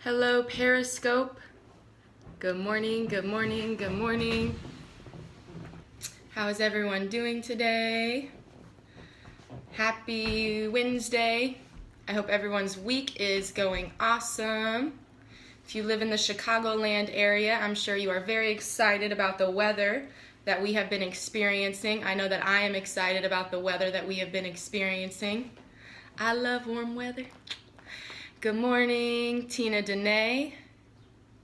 Hello, Periscope. Good morning, good morning, good morning. How is everyone doing today? Happy Wednesday. I hope everyone's week is going awesome. If you live in the Chicagoland area, I'm sure you are very excited about the weather that we have been experiencing. I know that I am excited about the weather that we have been experiencing. I love warm weather. Good morning, Tina Dene.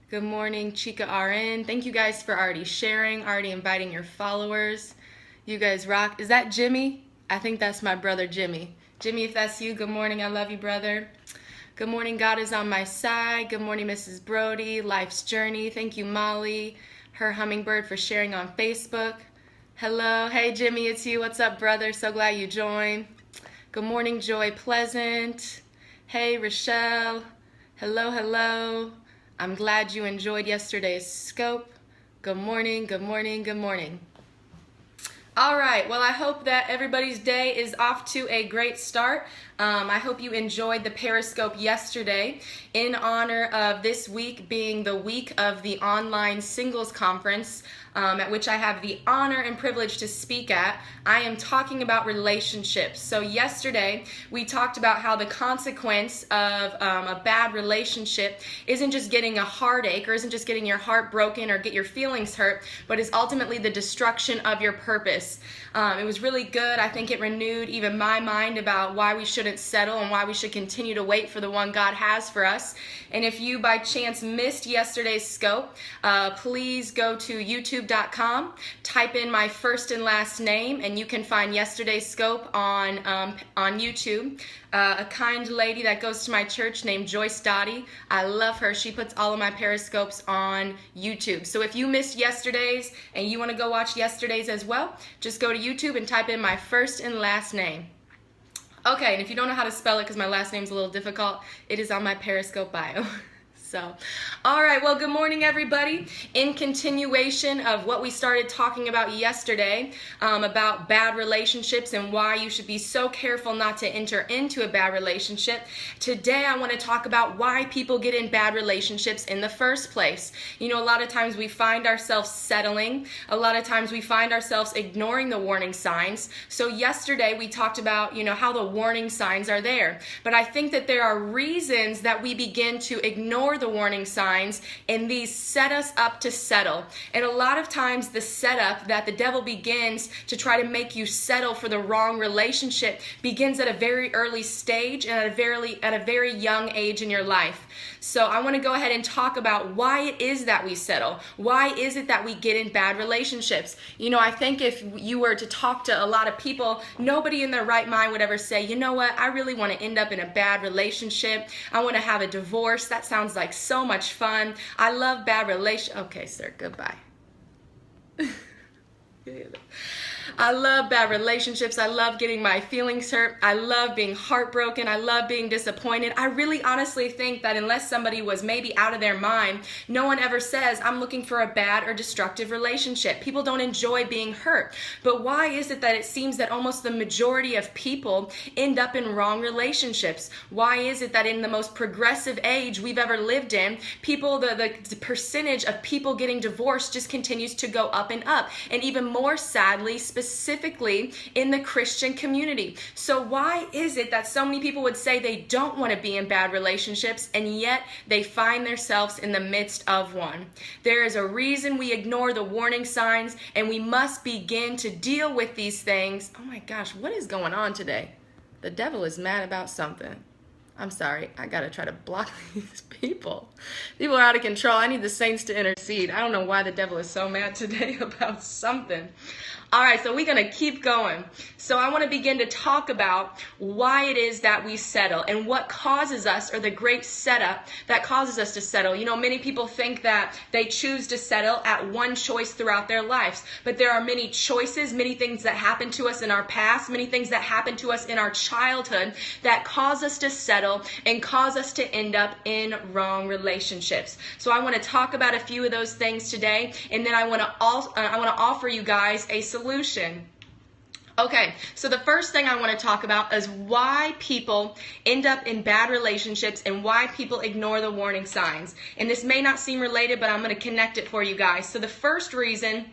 Good morning, Chica RN. Thank you guys for already sharing, already inviting your followers. You guys rock. Is that Jimmy? I think that's my brother Jimmy. Jimmy, if that's you, good morning. I love you, brother. Good morning, God is on my side. Good morning, Mrs. Brody. Life's Journey. Thank you, Molly, her hummingbird, for sharing on Facebook. Hello. Hey, Jimmy, it's you. What's up, brother? So glad you joined. Good morning, Joy Pleasant. Hey, Rochelle. Hello, hello. I'm glad you enjoyed yesterday's scope. Good morning, good morning, good morning. All right, well, I hope that everybody's day is off to a great start. I hope you enjoyed the Periscope yesterday in honor of this week being the week of the online singles conference at which I have the honor and privilege to speak at. I am talking about relationships. So yesterday we talked about how the consequence of a bad relationship isn't just getting a heartache or isn't just getting your heart broken or get your feelings hurt, but is ultimately the destruction of your purpose. It was really good. I think it renewed even my mind about why we shouldn't settle and why we should continue to wait for the one God has for us. And if you by chance missed yesterday's scope, please go to youtube.com, type in my first and last name, and you can find yesterday's scope on YouTube. A kind lady that goes to my church named Joyce Dottie. I love her. She puts all of my Periscopes on YouTube. So if you missed yesterday's and you want to go watch yesterday's as well, just go to YouTube and type in my first and last name. Okay, and if you don't know how to spell it because my last name's a little difficult, it is on my Periscope bio. So, all right, well, good morning, everybody. In continuation of what we started talking about yesterday, about bad relationships and why you should be so careful not to enter into a bad relationship, today I want to talk about why people get in bad relationships in the first place. You know, a lot of times we find ourselves settling. A lot of times we find ourselves ignoring the warning signs. So yesterday we talked about, you know, how the warning signs are there. But I think that there are reasons that we begin to ignore the warning signs, and these set us up to settle. And a lot of times the setup that the devil begins to try to make you settle for the wrong relationship begins at a very early stage and at a very young age in your life. So I want to go ahead and talk about why it is that we settle. Why is it that we get in bad relationships? You know, I think if you were to talk to a lot of people, nobody in their right mind would ever say, you know what, I really want to end up in a bad relationship. I want to have a divorce. That sounds like so much fun. I love bad relations. Okay, sir, goodbye. I love bad relationships. I love getting my feelings hurt. I love being heartbroken. I love being disappointed. I really honestly think that unless somebody was maybe out of their mind, no one ever says, I'm looking for a bad or destructive relationship. People don't enjoy being hurt. But why is it that it seems that almost the majority of people end up in wrong relationships? Why is it that in the most progressive age we've ever lived in, people, the percentage of people getting divorced just continues to go up and up? And even more sadly, specifically in the Christian community. So why is it that so many people would say they don't want to be in bad relationships, and yet they find themselves in the midst of one? There is a reason we ignore the warning signs, and we must begin to deal with these things. Oh my gosh, what is going on today? The devil is mad about something. I'm sorry, I gotta try to block these people. People are out of control. I need the saints to intercede. I don't know why the devil is so mad today about something. All right, so we're going to keep going. So I want to begin to talk about why it is that we settle and what causes us, or the great setup that causes us to settle. You know, many people think that they choose to settle at one choice throughout their lives, but there are many choices, many things that happen to us in our past, many things that happen to us in our childhood that cause us to settle and cause us to end up in wrong relationships. So I want to talk about a few of those things today, and then I want to offer you guys a solution. Okay, so the first thing I want to talk about is why people end up in bad relationships and why people ignore the warning signs. And this may not seem related, but I'm going to connect it for you guys. So the first reason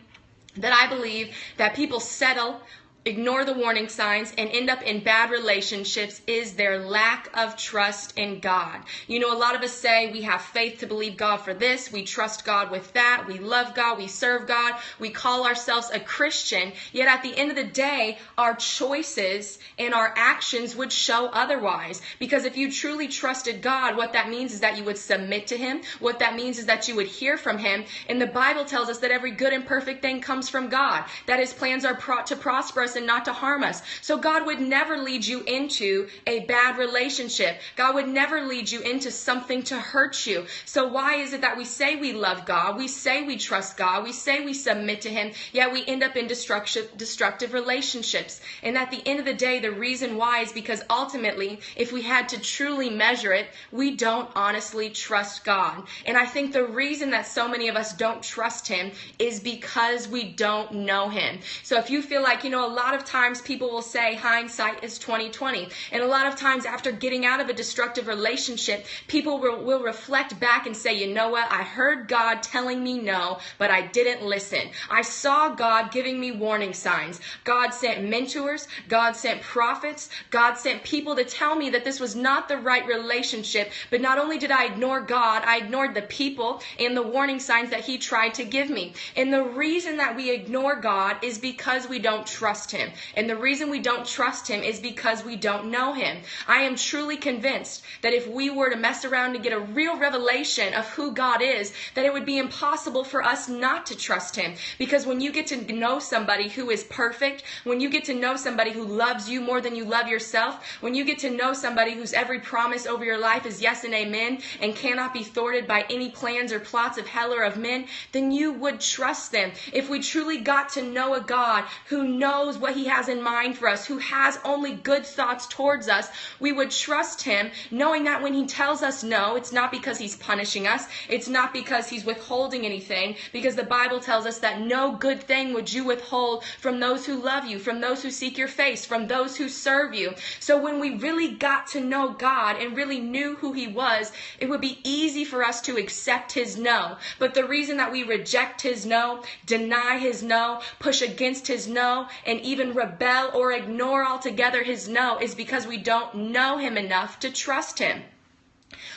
that I believe that people settle, ignore the warning signs, and end up in bad relationships is their lack of trust in God. You know, a lot of us say we have faith to believe God for this, we trust God with that, we love God, we serve God, we call ourselves a Christian, yet at the end of the day, our choices and our actions would show otherwise. Because if you truly trusted God, what that means is that you would submit to Him, what that means is that you would hear from Him, and the Bible tells us that every good and perfect thing comes from God, that His plans are to prosper us and not to harm us. So God would never lead you into a bad relationship. God would never lead you into something to hurt you. So why is it that we say we love God, we say we trust God, we say we submit to Him, yet we end up in destructive relationships? And at the end of the day, the reason why is because ultimately, if we had to truly measure it, we don't honestly trust God. And I think the reason that so many of us don't trust Him is because we don't know Him. So if you feel like, you know, a lot of times people will say hindsight is 20/20. And a lot of times after getting out of a destructive relationship, people will reflect back and say, you know what, I heard God telling me no, but I didn't listen. I saw God giving me warning signs. God sent mentors, God sent prophets, God sent people to tell me that this was not the right relationship. But not only did I ignore God, I ignored the people and the warning signs that He tried to give me. And the reason that we ignore God is because we don't trust Him. And the reason we don't trust Him is because we don't know Him. I am truly convinced that if we were to mess around to get a real revelation of who God is, that it would be impossible for us not to trust Him. Because when you get to know somebody who is perfect, when you get to know somebody who loves you more than you love yourself, when you get to know somebody whose every promise over your life is yes and amen and cannot be thwarted by any plans or plots of hell or of men, then you would trust them. If we truly got to know a God who knows what He has in mind for us, who has only good thoughts towards us, we would trust Him, knowing that when He tells us no, it's not because He's punishing us, it's not because He's withholding anything, because the Bible tells us that no good thing would you withhold from those who love you, from those who seek your face, from those who serve you. So when we really got to know God and really knew who He was, it would be easy for us to accept His no. But the reason that we reject His no, deny His no, push against His no, and even rebel or ignore altogether His no is because we don't know Him enough to trust Him.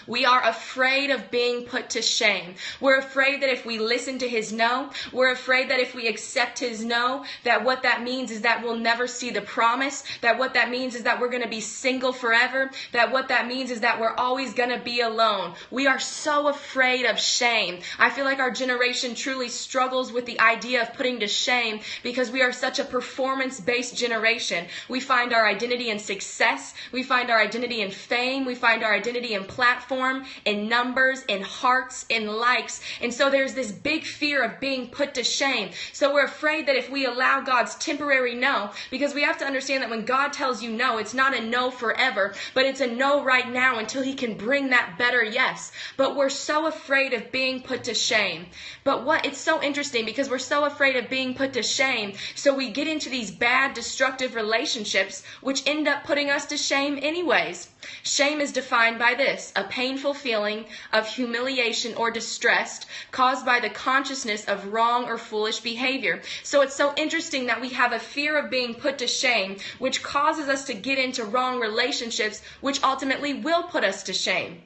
We are afraid of being put to shame. We're afraid that if we listen to His no, we're afraid that if we accept His no, that what that means is that we'll never see the promise, that what that means is that we're going to be single forever, that what that means is that we're always going to be alone. We are so afraid of shame. I feel like our generation truly struggles with the idea of putting to shame because we are such a performance-based generation. We find our identity in success, we find our identity in fame, we find our identity in platform, in numbers, in hearts, in likes. And so there's this big fear of being put to shame. So we're afraid that if we allow God's temporary no, because we have to understand that when God tells you no, it's not a no forever, but it's a no right now until He can bring that better yes. But we're so afraid of being put to shame. But it's so interesting because we're so afraid of being put to shame. So we get into these bad, destructive relationships, which end up putting us to shame anyways. Shame is defined by this: a painful feeling of humiliation or distress caused by the consciousness of wrong or foolish behavior. So it's so interesting that we have a fear of being put to shame, which causes us to get into wrong relationships, which ultimately will put us to shame.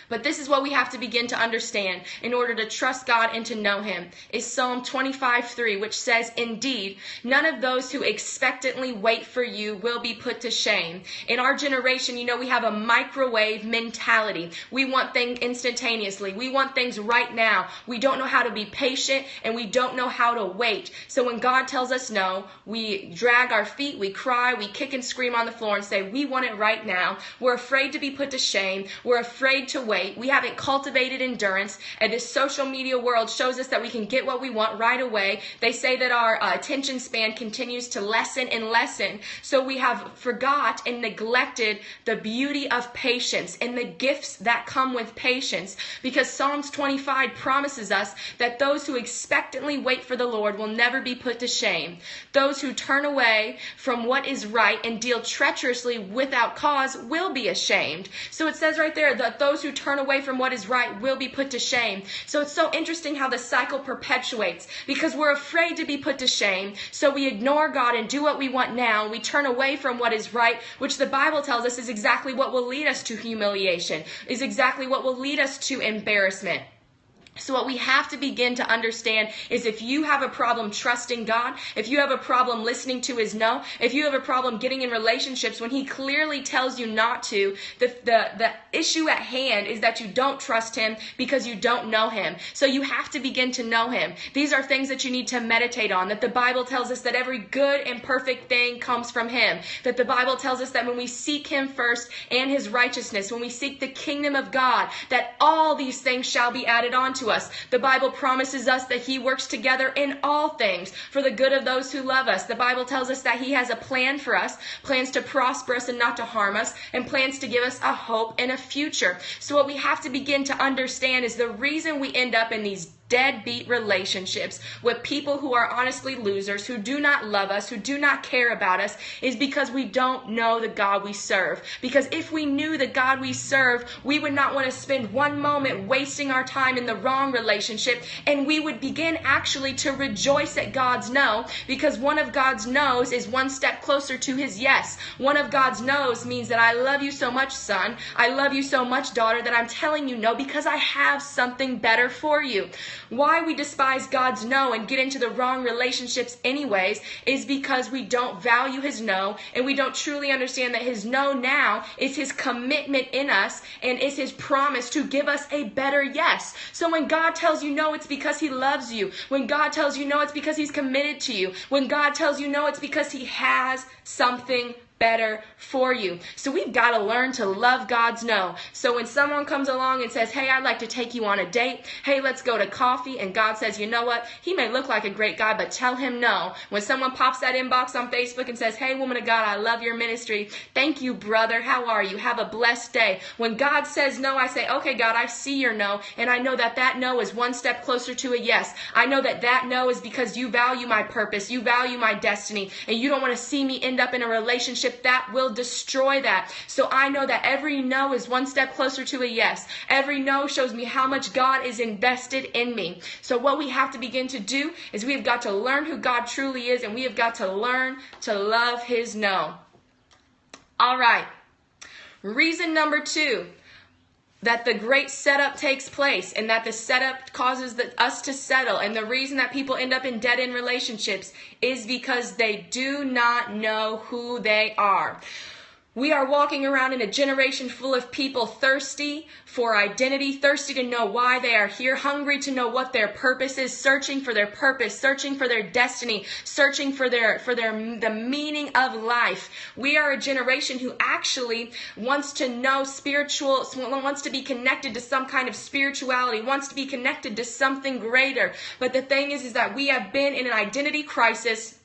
But this is what we have to begin to understand in order to trust God and to know Him, is Psalm 25:3, which says, "Indeed, none of those who expectantly wait for you will be put to shame." In our generation, you know, we have a microwave mentality. We want things instantaneously. We want things right now. We don't know how to be patient, and we don't know how to wait. So when God tells us no, we drag our feet, we cry, we kick and scream on the floor and say, we want it right now. We're afraid to be put to shame. We're afraid to wait. wait. We haven't cultivated endurance. And this social media world shows us that we can get what we want right away. They say that our attention span continues to lessen and lessen. So we have forgot and neglected the beauty of patience and the gifts that come with patience. Because Psalms 25 promises us that those who expectantly wait for the Lord will never be put to shame. Those who turn away from what is right and deal treacherously without cause will be ashamed. So it says right there that those who turn away from what is right will be put to shame. So it's so interesting how the cycle perpetuates, because we're afraid to be put to shame. So we ignore God and do what we want now. We turn away from what is right, which the Bible tells us is exactly what will lead us to humiliation, is exactly what will lead us to embarrassment. So what we have to begin to understand is if you have a problem trusting God, if you have a problem listening to his no, if you have a problem getting in relationships when he clearly tells you not to, the issue at hand is that you don't trust him because you don't know him. So you have to begin to know him. These are things that you need to meditate on, that the Bible tells us that every good and perfect thing comes from him, that the Bible tells us that when we seek him first and his righteousness, when we seek the kingdom of God, that all these things shall be added on to us. The Bible promises us that he works together in all things for the good of those who love us. The Bible tells us that he has a plan for us, plans to prosper us and not to harm us, and plans to give us a hope and a future. So what we have to begin to understand is the reason we end up in these deadbeat relationships with people who are honestly losers, who do not love us, who do not care about us, is because we don't know the God we serve. Because if we knew the God we serve, we would not want to spend one moment wasting our time in the wrong relationship, and we would begin actually to rejoice at God's no, because one of God's no's is one step closer to his yes. One of God's no's means that I love you so much, son, I love you so much, daughter, that I'm telling you no because I have something better for you. Why we despise God's no and get into the wrong relationships anyways is because we don't value his no, and we don't truly understand that his no now is his commitment in us and is his promise to give us a better yes. So when God tells you no, it's because he loves you. When God tells you no, it's because he's committed to you. When God tells you no, it's because he has something better for you. So we've got to learn to love God's no. So when someone comes along and says, hey, I'd like to take you on a date. Hey, let's go to coffee. And God says, you know what? He may look like a great guy, but tell him no. When someone pops that inbox on Facebook and says, hey, woman of God, I love your ministry. Thank you, brother. How are you? Have a blessed day. When God says no, I say, okay, God, I see your no. And I know that that no is one step closer to a yes. I know that that no is because you value my purpose. You value my destiny. And you don't want to see me end up in a relationship that will destroy that. So I know that every no is one step closer to a yes. Every no shows me how much God is invested in me. So what we have to begin to do is we have got to learn who God truly is, and we have got to learn to love his no. All right. Reason number 2. That the great setup takes place, and that the setup causes us to settle. And the reason that people end up in dead-end relationships is because they do not know who they are. We are walking around in a generation full of people thirsty for identity, thirsty to know why they are here, hungry to know what their purpose is, searching for their purpose, searching for their destiny, searching for the meaning of life. We are a generation who actually wants to know wants to be connected to some kind of spirituality, wants to be connected to something greater. But the thing is that we have been in an identity crisis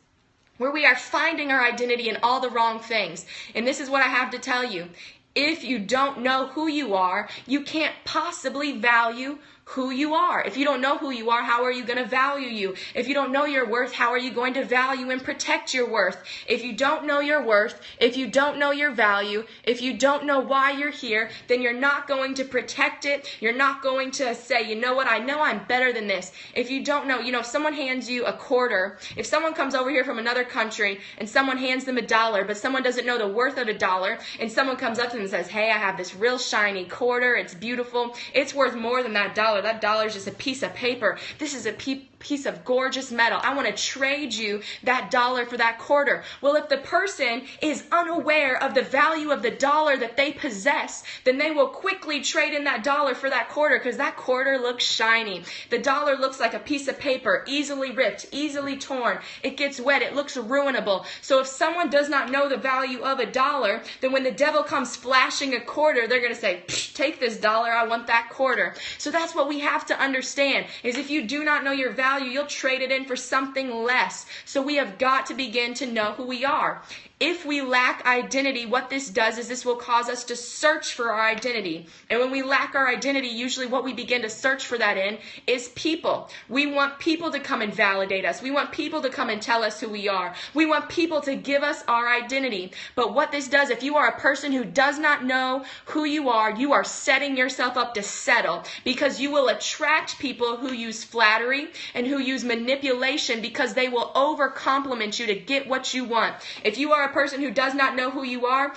where we are finding our identity in all the wrong things. And this is what I have to tell you. If you don't know who you are, you can't possibly value who you are. If you don't know who you are, how are you going to value you? If you don't know your worth, how are you going to value and protect your worth? If you don't know your worth, if you don't know your value, if you don't know why you're here, then you're not going to protect it. You're not going to say, you know what, I know I'm better than this. If you don't know, if someone hands you a quarter, if someone comes over here from another country and someone hands them $1, but someone doesn't know the worth of $1, and someone comes up to them and says, hey, I have this real shiny quarter, it's beautiful, it's worth more than that $1. That $1 is just a piece of paper. This is a piece of gorgeous metal. I want to trade you that dollar for that quarter. Well, if the person is unaware of the value of the dollar that they possess, then they will quickly trade in that dollar for that quarter because that quarter looks shiny. The dollar looks like a piece of paper, easily ripped, easily torn. It gets wet. It looks ruinable. So if someone does not know the value of a dollar, then when the devil comes flashing a quarter, they're going to say, take this dollar. I want that quarter. So that's what we have to understand is if you do not know your value, you'll trade it in for something less. So we have got to begin to know who we are. If we lack identity, what this does is this will cause us to search for our identity. And when we lack our identity, usually what we begin to search for that in is people. We want people to come and validate us. We want people to come and tell us who we are. We want people to give us our identity. But what this does, if you are a person who does not know who you are setting yourself up to settle because you will attract people who use flattery and who use manipulation because they will over-compliment you to get what you want. If you are a person who does not know who you are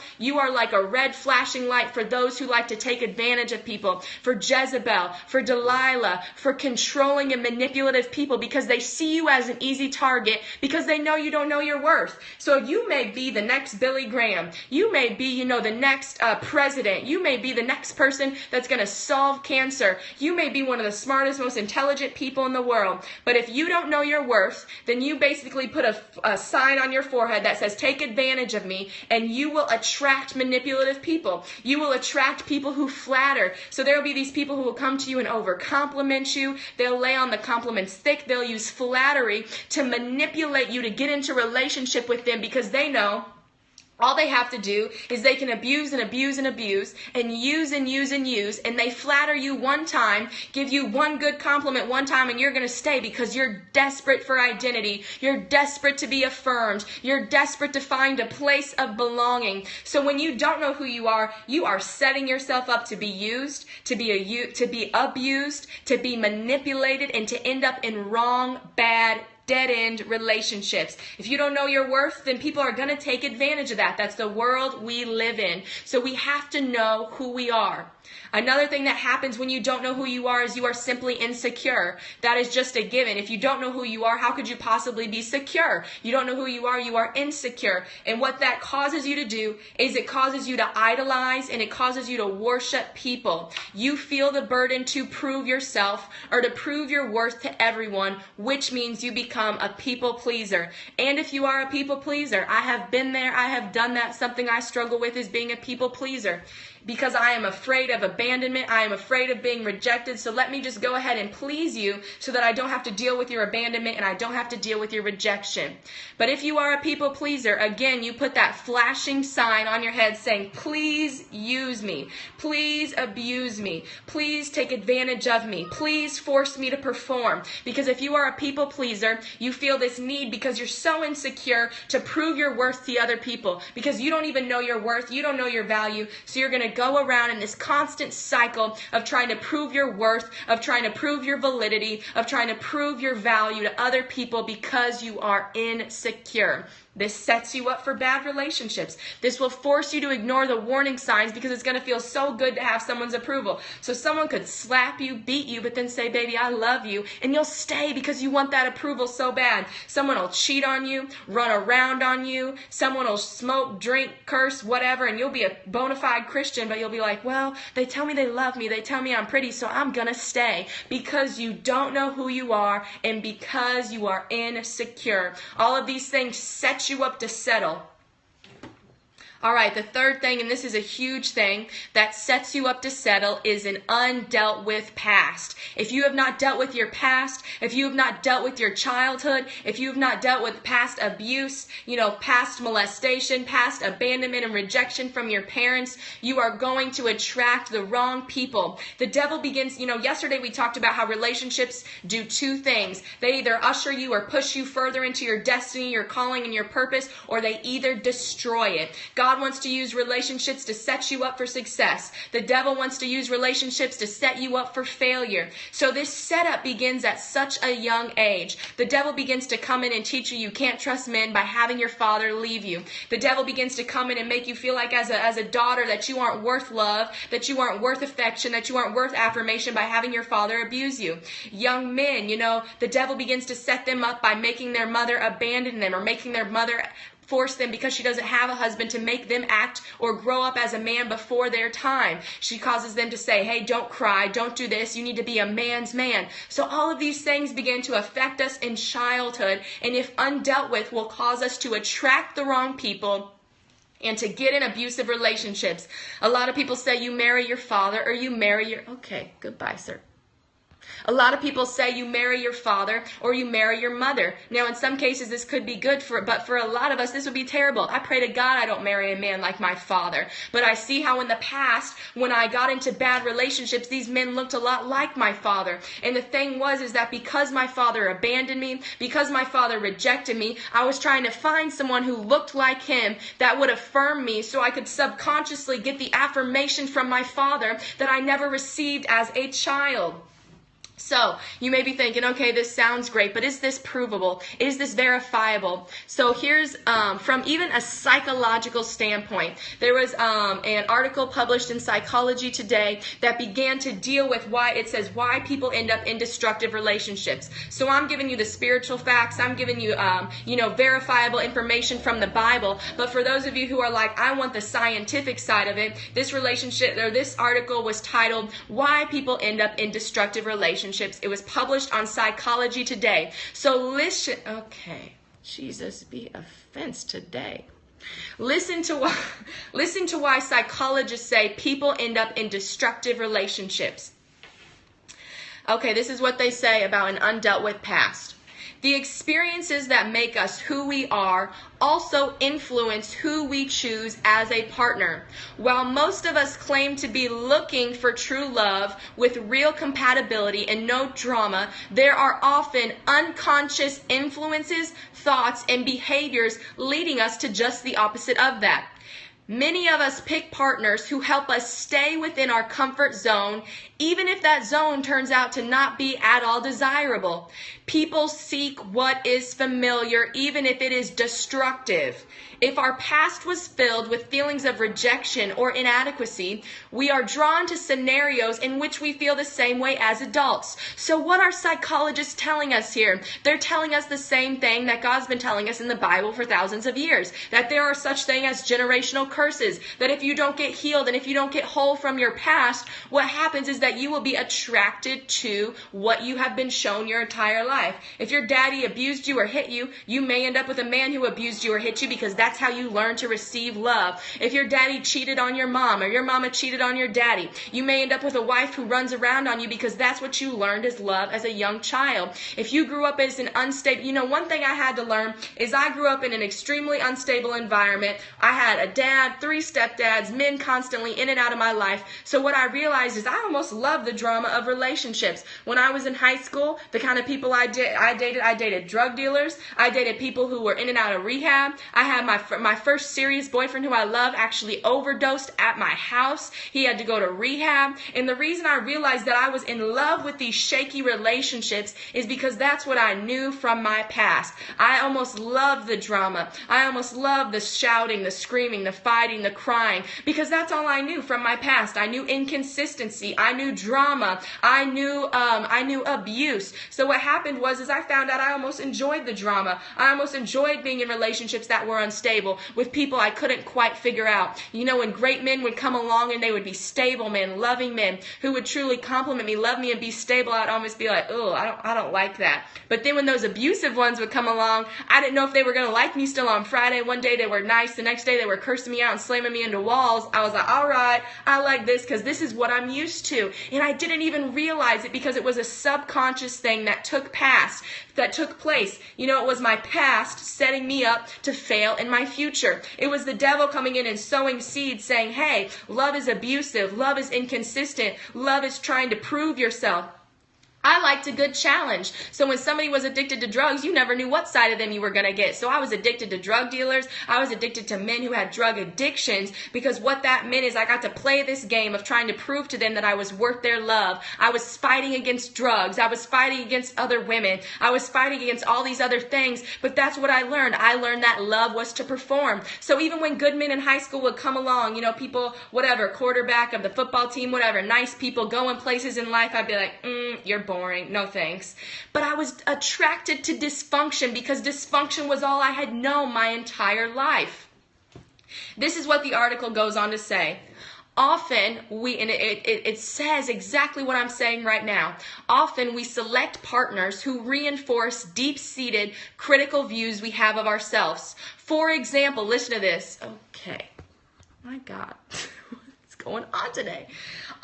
like a red flashing light for those who like to take advantage of people, for Jezebel, for Delilah, for controlling and manipulative people because they see you as an easy target because they know you don't know your worth. So you may be the next Billy Graham. You may be, the next president. You may be the next person that's going to solve cancer. You may be one of the smartest, most intelligent people in the world. But if you don't know your worth, then you basically put a sign on your forehead that says, take advantage of me, and you will attract manipulative people. You will attract people who flatter. So there will be these people who will come to you and over-compliment you. They'll lay on the compliments thick. They'll use flattery to manipulate you to get into relationship with them because they know all they have to do is they can abuse and abuse and abuse and use and use and use, and they flatter you one time, give you one good compliment one time, and you're going to stay because you're desperate for identity. You're desperate to be affirmed. You're desperate to find a place of belonging. So when you don't know who you are setting yourself up to be used, to be abused, to be manipulated, and to end up in wrong, bad, dead-end relationships. If you don't know your worth, then people are going to take advantage of that. That's the world we live in. So we have to know who we are. Another thing that happens when you don't know who you are is you are simply insecure. That is just a given. If you don't know who you are, how could you possibly be secure? You don't know who you are insecure. And what that causes you to do is it causes you to idolize and it causes you to worship people. You feel the burden to prove yourself or to prove your worth to everyone, which means you become a people pleaser. And if you are a people pleaser, I have been there, I have done that. Something I struggle with is being a people pleaser. Because I am afraid of abandonment. I am afraid of being rejected. So let me just go ahead and please you so that I don't have to deal with your abandonment and I don't have to deal with your rejection. But if you are a people pleaser, again, you put that flashing sign on your head saying, please use me. Please abuse me. Please take advantage of me. Please force me to perform. Because if you are a people pleaser, you feel this need because you're so insecure to prove your worth to other people. Because you don't even know your worth. You don't know your value. So you're going to go around in this constant cycle of trying to prove your worth, of trying to prove your validity, of trying to prove your value to other people because you are insecure. This sets you up for bad relationships. This will force you to ignore the warning signs because it's going to feel so good to have someone's approval. So someone could slap you, beat you, but then say, baby, I love you. And you'll stay because you want that approval so bad. Someone will cheat on you, run around on you. Someone will smoke, drink, curse, whatever. And you'll be a bona fide Christian, but you'll be like, well, they tell me they love me. They tell me I'm pretty, so I'm going to stay. Because you don't know who you are and because you are insecure. All of these things set you up to settle. All right, the third thing, and this is a huge thing that sets you up to settle, is an undealt with past. If you have not dealt with your past, if you have not dealt with your childhood, if you have not dealt with past abuse, past molestation, past abandonment and rejection from your parents, you are going to attract the wrong people. The devil begins, yesterday we talked about how relationships do two things. They either usher you or push you further into your destiny, your calling, and your purpose, or they either destroy it. God God wants to use relationships to set you up for success. The devil wants to use relationships to set you up for failure. So this setup begins at such a young age. The devil begins to come in and teach you can't trust men by having your father leave you. The devil begins to come in and make you feel like as a daughter that you aren't worth love, that you aren't worth affection, that you aren't worth affirmation by having your father abuse you. Young men, the devil begins to set them up by making their mother abandon them, or making their mother force them, because she doesn't have a husband, to make them act or grow up as a man before their time. She causes them to say, hey, don't cry, don't do this, you need to be a man's man. So all of these things begin to affect us in childhood, and if undealt with, will cause us to attract the wrong people and to get in abusive relationships. A lot of people say you marry your father or you marry your... Okay, goodbye, sir. A lot of people say you marry your father or you marry your mother. Now, in some cases, this could be good, but for a lot of us, this would be terrible. I pray to God I don't marry a man like my father. But I see how in the past, when I got into bad relationships, these men looked a lot like my father. And the thing is that because my father abandoned me, because my father rejected me, I was trying to find someone who looked like him that would affirm me, so I could subconsciously get the affirmation from my father that I never received as a child. So you may be thinking, okay, this sounds great, but is this provable? Is this verifiable? So here's from even a psychological standpoint. There was an article published in Psychology Today that began to deal with why people end up in destructive relationships. So I'm giving you the spiritual facts. I'm giving you, verifiable information from the Bible. But for those of you who are like, I want the scientific side of it, this article was titled, Why People End Up in Destructive Relationships. It was published on Psychology Today. So listen, okay, Jesus be offense today. Listen to why psychologists say people end up in destructive relationships. Okay, this is what they say about an undealt with past. The experiences that make us who we are also influence who we choose as a partner. While most of us claim to be looking for true love with real compatibility and no drama, there are often unconscious influences, thoughts, and behaviors leading us to just the opposite of that. Many of us pick partners who help us stay within our comfort zone, even if that zone turns out to not be at all desirable. People seek what is familiar, even if it is destructive. If our past was filled with feelings of rejection or inadequacy, we are drawn to scenarios in which we feel the same way as adults. So what are psychologists telling us here? They're telling us the same thing that God's been telling us in the Bible for thousands of years, that there are such things as generational curses, that if you don't get healed and if you don't get whole from your past, what happens is that you will be attracted to what you have been shown your entire life. If your daddy abused you or hit you, you may end up with a man who abused you or hit you, because that's how you learn to receive love. If your daddy cheated on your mom or your mama cheated on your daddy, you may end up with a wife who runs around on you, because that's what you learned as love as a young child. If you grew up as an unstable, one thing I had to learn is I grew up in an extremely unstable environment. I had a dad, 3 stepdads, men constantly in and out of my life. So what I realized is I almost love the drama of relationships. When I was in high school, the kind of people I dated drug dealers. I dated people who were in and out of rehab. I had my first serious boyfriend who I love actually overdosed at my house. He had to go to rehab. And the reason I realized that I was in love with these shaky relationships is because that's what I knew from my past. I almost loved the drama. I almost loved the shouting, the screaming, the fighting, the crying, because that's all I knew from my past. I knew inconsistency. I knew drama. I knew abuse. So what happened was I found out I almost enjoyed the drama. I almost enjoyed being in relationships that were unstable with people I couldn't quite figure out. When great men would come along and they would be stable men, loving men who would truly compliment me, love me, and be stable, I'd almost be like, oh, I don't like that. But then when those abusive ones would come along, I didn't know if they were going to like me still on Friday. One day they were nice. The next day they were cursing me out and slamming me into walls. I was like, all right, I like this because this is what I'm used to. And I didn't even realize it because it was a subconscious thing that took place. It was my past setting me up to fail in my future. It was the devil coming in and sowing seeds saying, hey, love is abusive. Love is inconsistent. Love is trying to prove yourself. I liked a good challenge. So when somebody was addicted to drugs, you never knew what side of them you were going to get. So I was addicted to drug dealers. I was addicted to men who had drug addictions, because what that meant is I got to play this game of trying to prove to them that I was worth their love. I was fighting against drugs. I was fighting against other women. I was fighting against all these other things. But that's what I learned. I learned that love was to perform. So even when good men in high school would come along, people, whatever, quarterback of the football team, whatever, nice people going places in life, I'd be like, you're boring, no thanks. But I was attracted to dysfunction because dysfunction was all I had known my entire life. This is what the article goes on to say. Often it says exactly what I'm saying right now. Often we select partners who reinforce deep-seated critical views we have of ourselves. For example, listen to this. Okay, my God. What's going on today?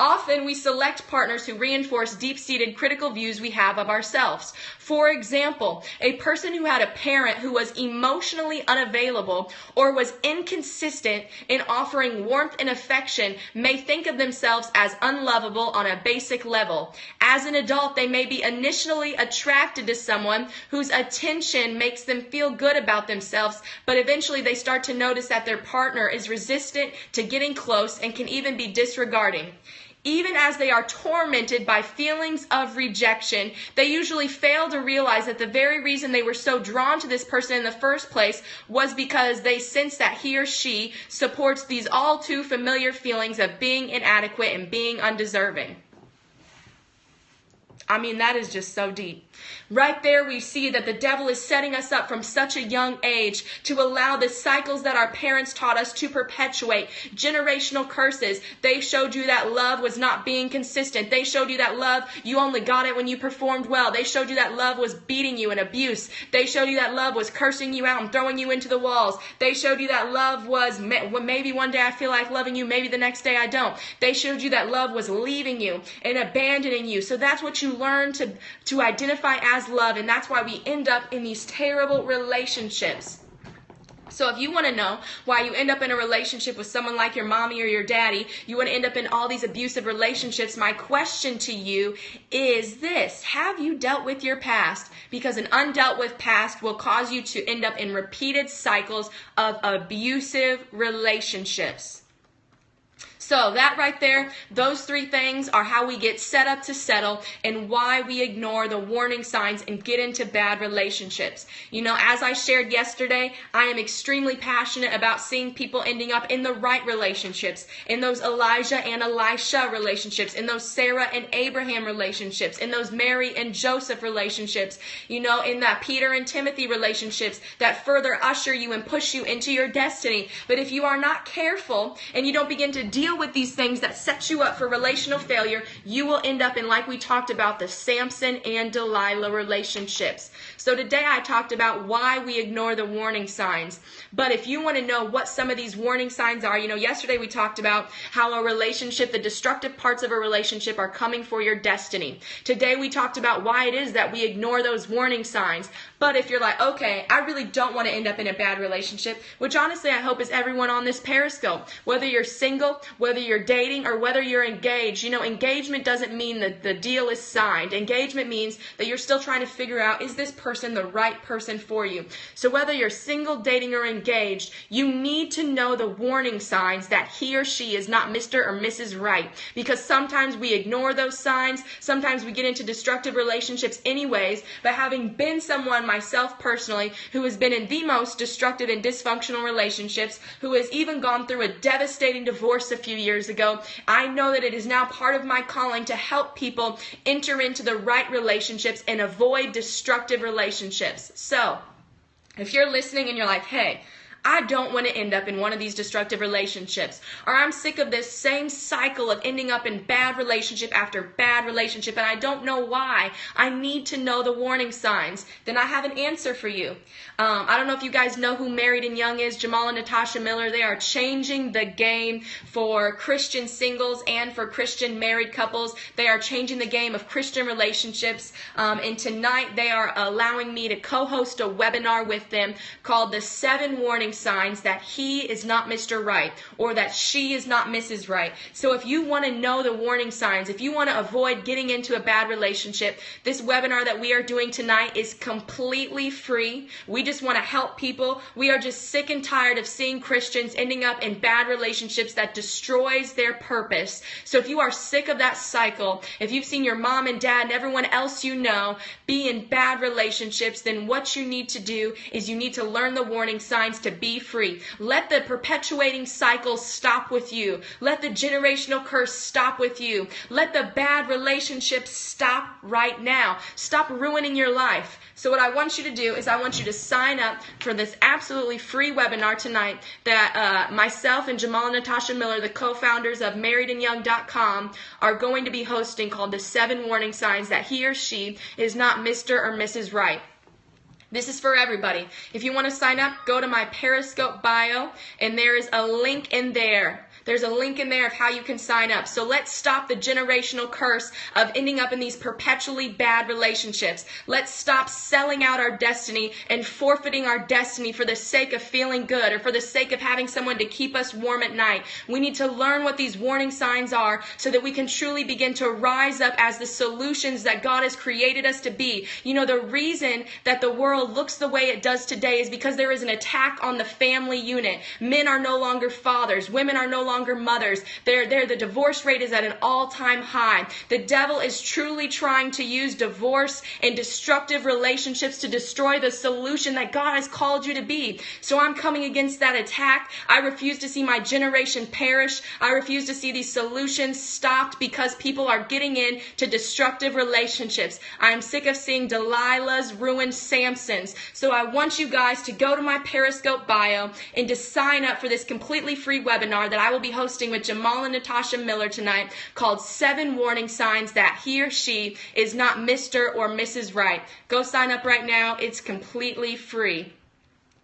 Often we select partners who reinforce deep-seated critical views we have of ourselves. For example, a person who had a parent who was emotionally unavailable or was inconsistent in offering warmth and affection may think of themselves as unlovable on a basic level. As an adult, they may be initially attracted to someone whose attention makes them feel good about themselves, but eventually they start to notice that their partner is resistant to getting close and can even be disregarding. Even as they are tormented by feelings of rejection, they usually fail to realize that the very reason they were so drawn to this person in the first place was because they sense that he or she supports these all too familiar feelings of being inadequate and being undeserving. I mean, that is just so deep. Right there we see that the devil is setting us up from such a young age to allow the cycles that our parents taught us to perpetuate. Generational curses. They showed you that love was not being consistent. They showed you that love, you only got it when you performed well. They showed you that love was beating you and abuse. They showed you that love was cursing you out and throwing you into the walls. They showed you that love was maybe one day I feel like loving you, maybe the next day I don't. They showed you that love was leaving you and abandoning you. So that's what you learn to identify as love, and that's why we end up in these terrible relationships. So if you want to know why you end up in a relationship with someone like your mommy or your daddy, you want to end up in all these abusive relationships, my question to you is this: have you dealt with your past? Because an undealt with past will cause you to end up in repeated cycles of abusive relationships. So that right there, those three things are how we get set up to settle and why we ignore the warning signs and get into bad relationships. As I shared yesterday, I am extremely passionate about seeing people ending up in the right relationships, in those Elijah and Elisha relationships, in those Sarah and Abraham relationships, in those Mary and Joseph relationships, in that Peter and Timothy relationships that further usher you and push you into your destiny. But if you are not careful and you don't begin to deal with these things that set you up for relational failure, you will end up in, like we talked about, the Samson and Delilah relationships. So today I talked about why we ignore the warning signs. But if you want to know what some of these warning signs are, yesterday we talked about how a relationship, the destructive parts of a relationship are coming for your destiny. Today we talked about why it is that we ignore those warning signs. But if you're like, okay, I really don't want to end up in a bad relationship, which honestly I hope is everyone on this Periscope, whether you're single, whether you're dating, or whether you're engaged. Engagement doesn't mean that the deal is signed. Engagement means that you're still trying to figure out, is this person the right person for you? So whether you're single, dating, or engaged, you need to know the warning signs that he or she is not Mr. or Mrs. Right. Because sometimes we ignore those signs. Sometimes we get into destructive relationships anyways. But having been someone myself personally who has been in the most destructive and dysfunctional relationships, who has even gone through a devastating divorce a few years ago, I know that it is now part of my calling to help people enter into the right relationships and avoid destructive relationships. So, if you're listening and you're like, hey, I don't want to end up in one of these destructive relationships, or I'm sick of this same cycle of ending up in bad relationship after bad relationship and I don't know why, I need to know the warning signs, then I have an answer for you. I don't know if you guys know who Married and Young is, Jamal and Natasha Miller. They are changing the game for Christian singles and for Christian married couples. They are changing the game of Christian relationships. And tonight they are allowing me to co-host a webinar with them called The 7 Warning signs that he is not Mr. Right or that she is not Mrs. Right. So if you want to know the warning signs, if you want to avoid getting into a bad relationship, this webinar that we are doing tonight is completely free. We just want to help people. We are just sick and tired of seeing Christians ending up in bad relationships that destroys their purpose. So if you are sick of that cycle, if you've seen your mom and dad and everyone else you know be in bad relationships, then what you need to do is you need to learn the warning signs to be free. Let the perpetuating cycles stop with you. Let the generational curse stop with you. Let the bad relationships stop right now. Stop ruining your life. So what I want you to do is I want you to sign up for this absolutely free webinar tonight that myself and Jamal and Natasha Miller, the co-founders of marriedandyoung.com, are going to be hosting, called the 7 Warning Signs that he or she is not Mr. or Mrs. Right. This is for everybody. If you want to sign up, go to my Periscope bio, and there is a link in there. There's a link in there of how you can sign up. So let's stop the generational curse of ending up in these perpetually bad relationships. Let's stop selling out our destiny and forfeiting our destiny for the sake of feeling good or for the sake of having someone to keep us warm at night. We need to learn what these warning signs are so that we can truly begin to rise up as the solutions that God has created us to be. You know, the reason that the world looks the way it does today is because there is an attack on the family unit. Men are no longer fathers. Women are no longer mothers. The divorce rate is at an all-time high. The devil is truly trying to use divorce and destructive relationships to destroy the solution that God has called you to be. So I'm coming against that attack. I refuse to see my generation perish. I refuse to see these solutions stopped because people are getting into destructive relationships. I am sick of seeing Delilahs ruin Samsons. So I want you guys to go to my Periscope bio and to sign up for this completely free webinar that I will be hosting with Jamal and Natasha Miller tonight, called 7 Warning Signs that he or she is not Mr. or Mrs. Right. Go sign up right now. It's completely free.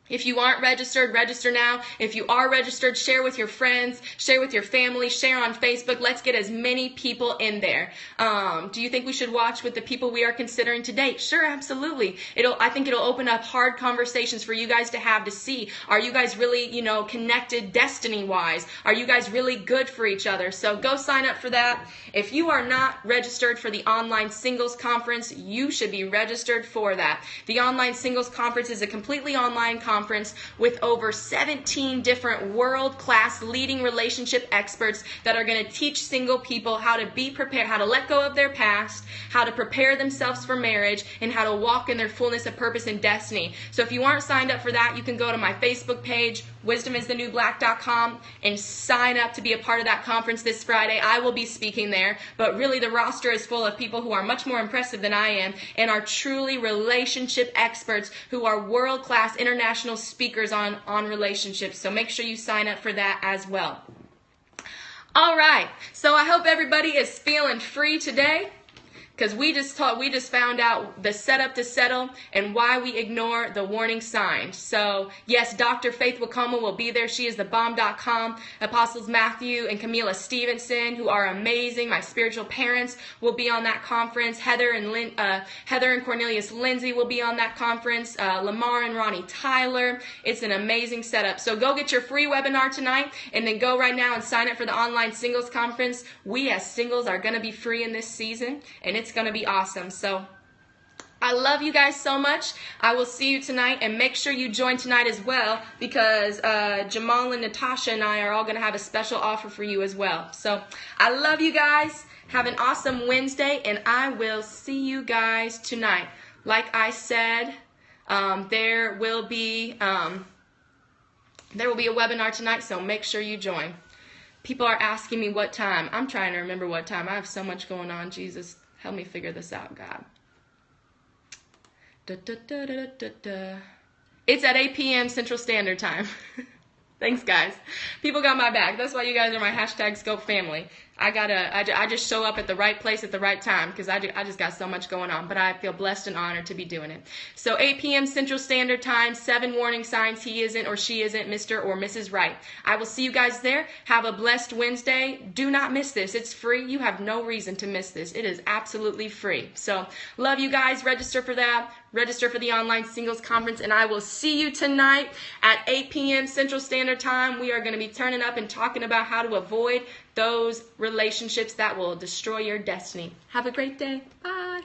If you aren't registered, register now. If you are registered, share with your friends, share with your family, share on Facebook. Let's get as many people in there. Do you think we should watch with the people we are considering to date? Sure, absolutely. I think it'll open up hard conversations for you guys to have to see. Are you guys really, connected destiny-wise? Are you guys really good for each other? So go sign up for that. If you are not registered for the Online Singles Conference, you should be registered for that. The Online Singles Conference is a completely online conference with over 17 different world-class leading relationship experts that are going to teach single people how to be prepared, how to let go of their past, how to prepare themselves for marriage, and how to walk in their fullness of purpose and destiny. So if you aren't signed up for that, you can go to my Facebook page, wisdomisthenewblack.com, and sign up to be a part of that conference this Friday. I will be speaking there, but really the roster is full of people who are much more impressive than I am and are truly relationship experts who are world-class international speakers on relationships. So make sure you sign up for that as well. All right, so I hope everybody is feeling free today, because we just found out the setup to settle and why we ignore the warning signs. So yes, Dr. Faith Wakoma will be there. She is the bomb.com. Apostles Matthew and Camila Stevenson, who are amazing, my spiritual parents, will be on that conference. Heather and Cornelius Lindsay will be on that conference. Lamar and Ronnie Tyler. It's an amazing setup. So go get your free webinar tonight, and then go right now and sign up for the Online Singles Conference. We as singles are going to be free in this season, and it's going to be awesome. So I love you guys so much. I will see you tonight, and make sure you join tonight as well, because Jamal and Natasha and I are all going to have a special offer for you as well. So I love you guys. Have an awesome Wednesday, and I will see you guys tonight. Like I said, there will be a webinar tonight, so make sure you join. People are asking me what time. I'm trying to remember what time. I have so much going on. Jesus, help me figure this out, God. It's at 8 p.m. Central Standard Time. Thanks, guys. People got my back. That's why you guys are my hashtag Scope family. I just show up at the right place at the right time because I just got so much going on. But I feel blessed and honored to be doing it. So 8 p.m. Central Standard Time, 7 warning signs he isn't or she isn't Mr. or Mrs. Right. I will see you guys there. Have a blessed Wednesday. Do not miss this. It's free. You have no reason to miss this. It is absolutely free. So love you guys. Register for that. Register for the online singles conference, and I will see you tonight at 8 p.m. Central Standard Time. We are going to be turning up and talking about how to avoid those relationships that will destroy your destiny. Have a great day. Bye.